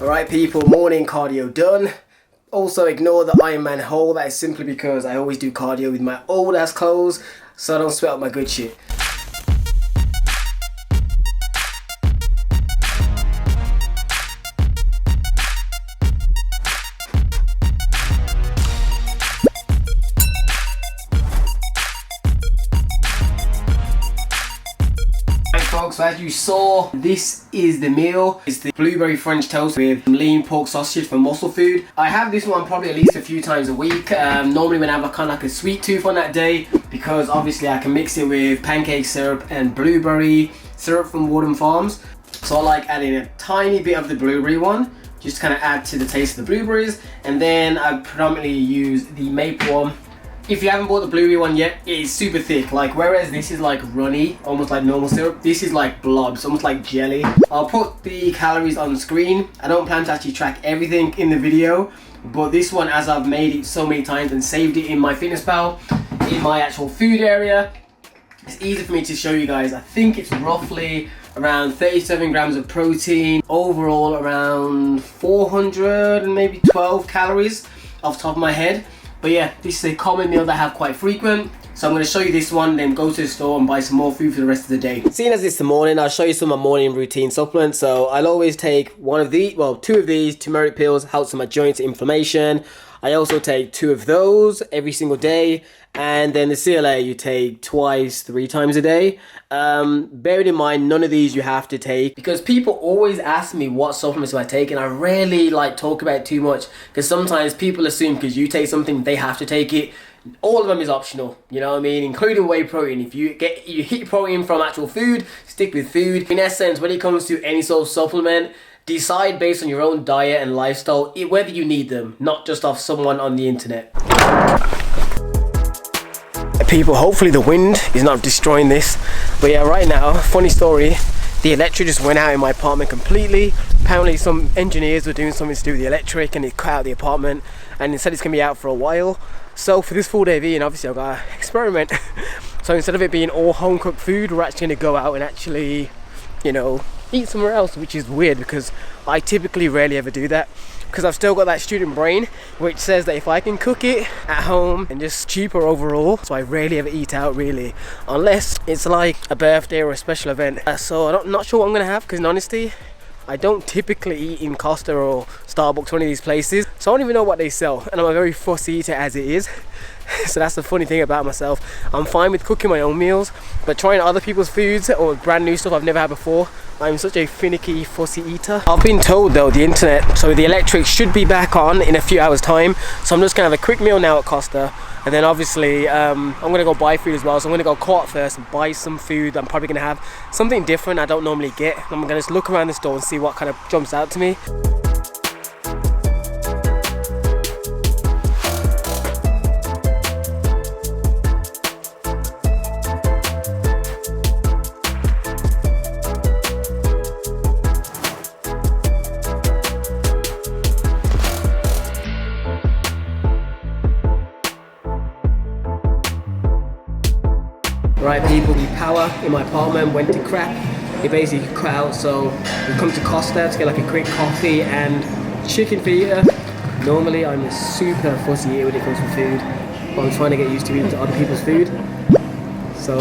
Alright people, morning cardio done. Also ignore the Iron Man hole, that is simply because I always do cardio with my old ass clothes, so I don't sweat up my good shit. So as you saw, this is the meal. It's the blueberry French toast with lean pork sausage for Muscle Food. I have this one probably at least a few times a week. Normally when I have a kind of like a sweet tooth on that day, because obviously I can mix it with pancake syrup and blueberry syrup from Warden Farms. So I like adding a tiny bit of the blueberry one, just kind of add to the taste of the blueberries. And then I predominantly use the maple one. If you haven't bought the blueberry one yet, it is super thick. Like, whereas this is like runny, almost like normal syrup, this is like blobs, almost like jelly. I'll put the calories on the screen. I don't plan to actually track everything in the video, but this one, as I've made it so many times and saved it in my FitnessPal, in my actual food area, it's easy for me to show you guys. I think it's roughly around 37 grams of protein, overall around 400 and maybe 12 calories off the top of my head. But yeah, this is a common meal that I have quite frequent. So I'm going to show you this one, then go to the store and buy some more food for the rest of the day. Seeing as it's the morning, I'll show you some of my morning routine supplements. So I'll always take two of these turmeric pills, helps with my joints inflammation. I also take 2 of those every single day. And then the CLA you take 2-3 times a day. Bearing in mind, none of these you have to take, because people always ask me what supplements do I take, and I rarely talk about it too much, because sometimes people assume because you take something they have to take it. All of them is optional, you know what I mean, including whey protein. If you hit protein from actual food, stick with food. In essence, when it comes to any sort of supplement, decide based on your own diet and lifestyle whether you need them, not just off someone on the internet. People, hopefully the wind is not destroying this, but yeah, right now, funny story, the electric just went out in my apartment completely. Apparently some engineers were doing something to do with the electric and it cut out the apartment, and it said it's gonna be out for a while. So for this full day of eating, obviously I've got to experiment. So instead of it being all home cooked food, we're actually gonna go out and actually, you know, eat somewhere else, which is weird because I typically rarely ever do that, because I've still got that student brain which says that if I can cook it at home and just cheaper overall, so I rarely ever eat out really, unless it's like a birthday or a special event. So I'm not sure what I'm gonna have, because in honesty I don't typically eat in Costa or Starbucks or one of these places, so I don't even know what they sell, and I'm a very fussy eater as it is. So that's the funny thing about myself. I'm fine with cooking my own meals, but trying other people's foods or brand new stuff I've never had before, I'm such a finicky, fussy eater. I've been told though, the internet, so the electric should be back on in a few hours time, so I'm just gonna have a quick meal now at Costa, and then obviously I'm gonna go buy food as well. So I'm gonna go Co-op first and buy some food. I'm probably gonna have something different I don't normally get. I'm gonna just look around the store and see what kind of jumps out to me. Right people, the power in my apartment went to crap. It basically cut out, so we come to Costa to get like a quick coffee and chicken fajita. Normally I'm a super fussy eater when it comes to food, but I'm trying to get used to eating other people's food. So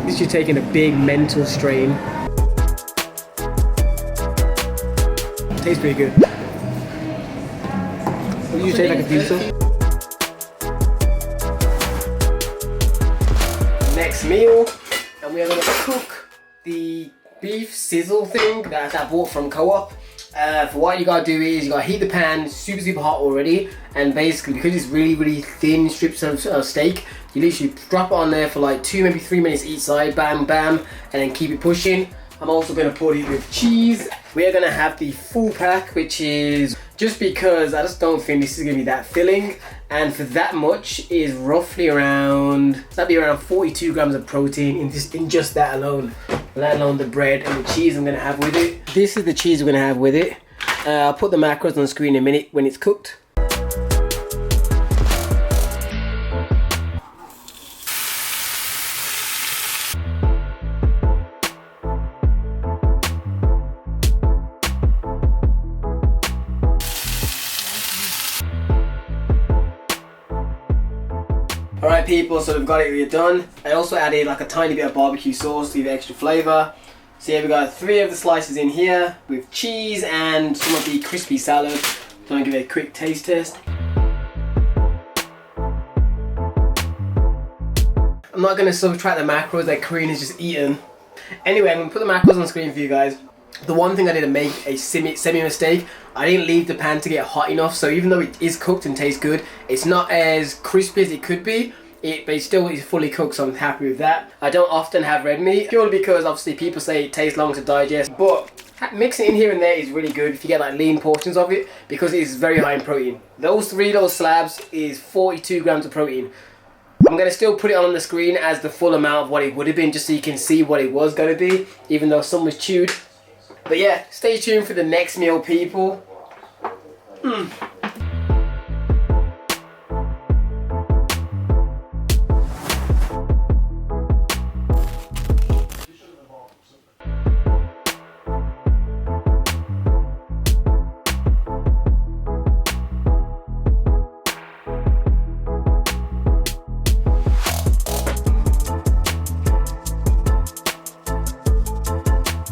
this is taking a big mental strain. Tastes pretty good. What do you say, like a pizza? Next meal, and we are going to cook the beef sizzle thing that I bought from Co-op. For what you gotta do is you gotta heat the pan super hot already, and basically because it's really thin strips of steak, you literally drop it on there for like 2 maybe 3 minutes each side, bam and then keep it pushing. I'm also going to put it with cheese. We are going to have the full pack, which is just because I just don't think this is going to be that filling, and for that much is roughly around, that'd be around 42 grams of protein in just that alone, let alone the bread and the cheese I'm going to have with it. This is the cheese we're going to have with it. I'll put the macros on the screen in a minute when it's cooked. Alright people, so we've got it done. I also added like a tiny bit of barbecue sauce to give it extra flavour. So yeah, we got 3 of the slices in here with cheese and some of the crispy salad. So I'm going to give it a quick taste test. I'm not going to subtract the macros that Karine has just eaten. Anyway, I'm going to put the macros on the screen for you guys. The one thing I did to make a semi mistake, I didn't leave the pan to get hot enough, so even though it is cooked and tastes good, it's not as crispy as it could be, but it still is fully cooked, so I'm happy with that. I don't often have red meat, purely because obviously people say it takes long to digest, but mixing it in here and there is really good if you get like lean portions of it, because it is very high in protein. Those 3 little slabs is 42 grams of protein. I'm going to still put it on the screen as the full amount of what it would have been, just so you can see what it was going to be, even though some was chewed. But yeah, stay tuned for the next meal, people.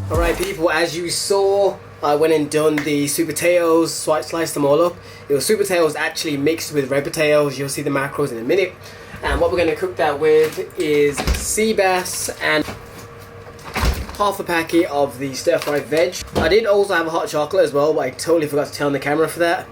Alright people, as you saw, I went and done the sweet potatoes, sliced them all up. It was sweet potatoes actually mixed with red potatoes. You'll see the macros in a minute. And what we're going to cook that with is sea bass and half a packet of the stir-fried veg. I did also have a hot chocolate as well, but I totally forgot to turn on the camera for that.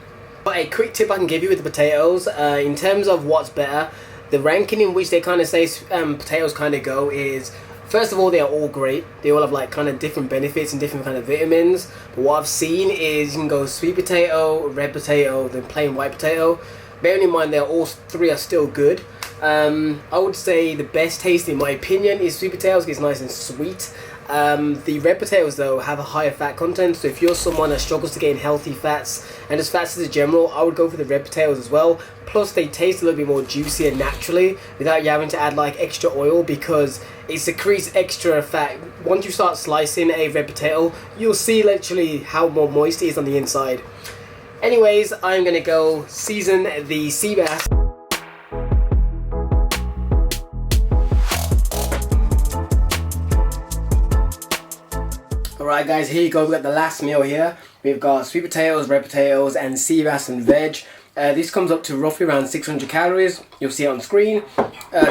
But a quick tip I can give you with the potatoes, in terms of what's better, the ranking in which they kind of say potatoes kind of go is, first of all, they are all great. They all have like kind of different benefits and different kind of vitamins. But what I've seen is you can go sweet potato, red potato, then plain white potato. Bearing in mind that all 3 are still good. I would say the best taste in my opinion is sweet potatoes, because it's nice and sweet. The red potatoes though have a higher fat content, so if you're someone that struggles to gain healthy fats and just fats as a general, I would go for the red potatoes as well. Plus they taste a little bit more juicier naturally without you having to add like extra oil, because it secretes extra fat. Once you start slicing a red potato, you'll see literally how more moist it is on the inside. Anyways, I'm gonna go season the sea bass. Alright guys, here you go, we've got the last meal here. We've got sweet potatoes, red potatoes and sea bass and veg. This comes up to roughly around 600 calories. You'll see it on screen.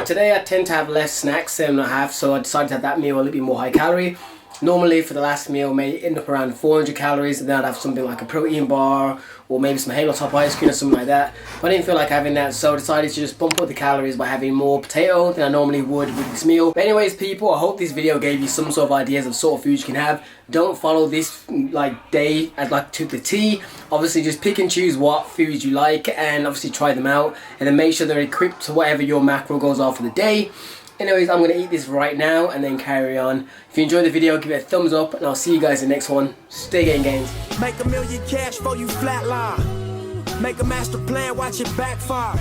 Today I tend to have less snacks than I have, so I decided to have that meal a little bit more high calorie. Normally for the last meal may end up around 400 calories, and then I'd have something like a protein bar or maybe some Halo Top ice cream or something like that. But I didn't feel like having that, so I decided to just bump up the calories by having more potato than I normally would with this meal. But anyways people, I hope this video gave you some sort of ideas of sort of foods you can have. Don't follow this like day as like to the T. Obviously just pick and choose what foods you like and obviously try them out, and then make sure they're equipped to whatever your macro goals are for the day. Anyways, I'm going to eat this right now and then carry on. If you enjoyed the video, give it a thumbs up, and I'll see you guys in the next one. Stay getting gains. Make $1 million cash for you flatline. Make a master plan, watch it backfire.